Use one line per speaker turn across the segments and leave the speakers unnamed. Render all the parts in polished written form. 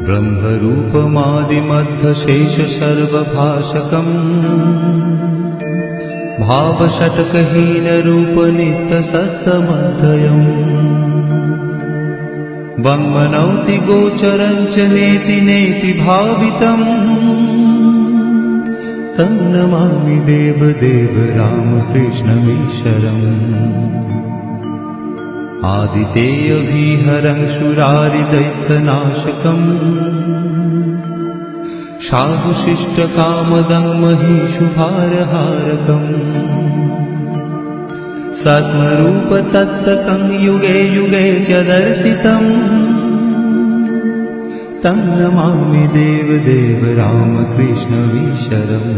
ब्रह्मरूपमादिमध्यशेषसर्वभाषकम् भावषट्कहीनरूपनित्यसत्तमध्ययम् वङ्मनौति गोचरं च नेति नेति भावितम् तं नमामि देवदेव रामकृष्णमीश्वरम् आदितेयविहरं शूरारिदैत्यनाशकम् साधुशिष्टकामदं महिषुभारहारकम् सत्मरूपतत्तकं युगे युगे च दर्शितम् तं नमामि देवदेव रामकृष्णमीश्वरम्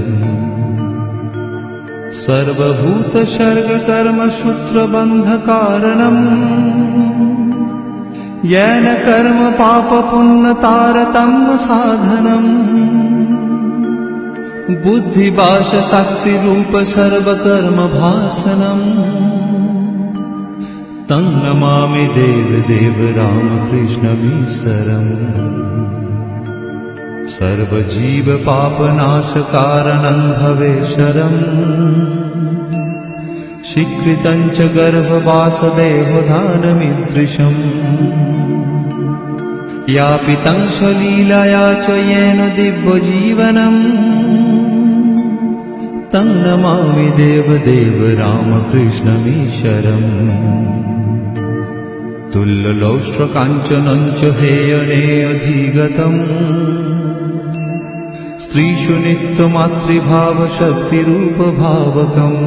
सर्वभूतसर्गकर्मसूत्रबन्धकारणम् येन कर्म पापपुण्यतारतम्य साधनम् बुद्धिभाषसाक्षिरूप सर्वकर्मभासनम् तं नमामि देवदेव रामकृष्णमीश्वरम् सर्वजीवपापनाशकारणं भवेश्वरम् स्वीकृतं च गर्भवासदेवधानमीदृशम् यापितं स्वलीलया च येन दिव्यजीवनम् तं नमामि देवदेव रामकृष्णमीश्वरम् तुल्यलौष्ट्रकाञ्चनं च हेयनेऽधिगतम् स्त्रीषु नित्यमातृभावशक्तिरूपभावकम्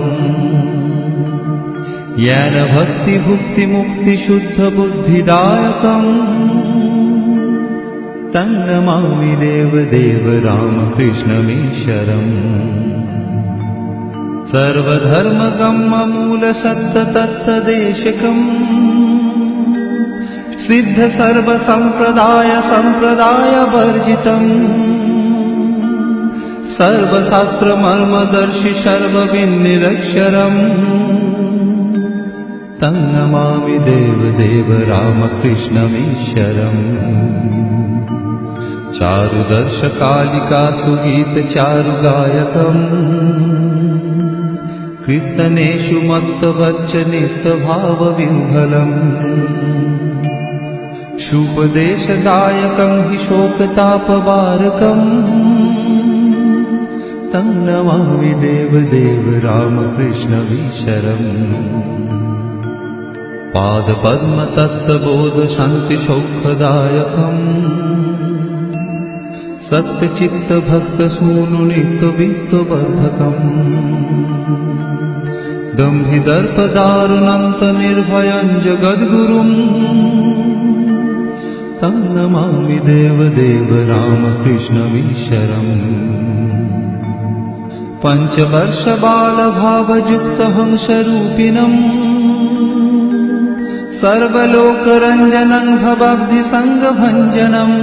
येन भक्तिभुक्तिमुक्तिशुद्धबुद्धिदायकम् तं नमामि देवदेव रामकृष्णमीश्वरम् सर्वधर्मगम्यमूलसत्ततत्तदेशकम् सिद्धसर्वसम्प्रदायवर्जितम् सर्वशास्त्रमर्मदर्शि सर्वविन्निरक्षरम् तं नमामि देवदेव रामकृष्णमीश्वरम् चारुदर्शकालिकासुगीतचारुगायकम् कीर्तनेषु मत्तवच्चनित्यभावविह्वलम् शुपदेशदायकं हि शोकतापवारकम् तं नमामि देवदेव रामकृष्णमीश्वरम् पादपद्मतत्त्वबोधशान्तिसौखदायकम् सत्यचित्तभक्तसूनुनित्यवित्तवर्धकम् दम्भिदर्पदारुणन्तनिर्भयं जगद्गुरुम् तं नमामि देवदेव रामकृष्णमीश्वरम् पञ्चवर्षबालभावयुक्तहंसरूपिणम् सर्वलोकरञ्जनं भवाब्धिसङ्गभञ्जनम्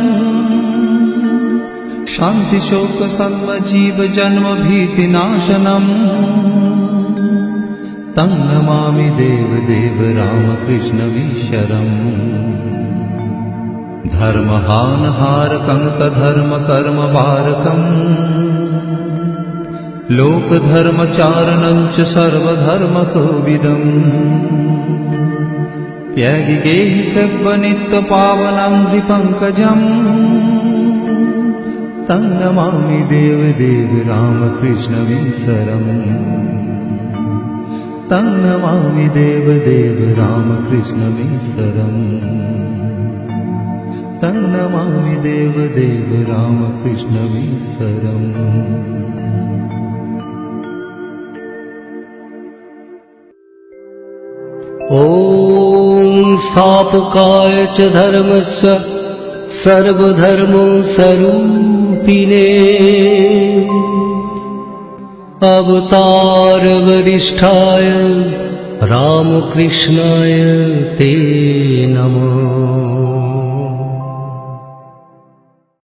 शान्तिशोकसन्मजीवजन्मभीतिनाशनम् तं नमामि देवदेव रामकृष्णमीश्वरम् धर्महानहारकं तधर्मकर्मवारकम् लोकधर्मचारणं च सर्वधर्मकोविदम् त्यागिगेहि सर्वनित्यपावनं हृपङ्कजम् तं नमामि देवदेव रामकृष्णमीश्वरम् तं नमामि देवदेव रामकृष्णमीश्वरम् तं नमामि देवदेव रामकृष्णमीश्वरम्।
ॐ स्थापकाय च धर्मस्य सर्वधर्मस्वरूपिणे अवतारवरिष्ठाय रामकृष्णाय ते नमः।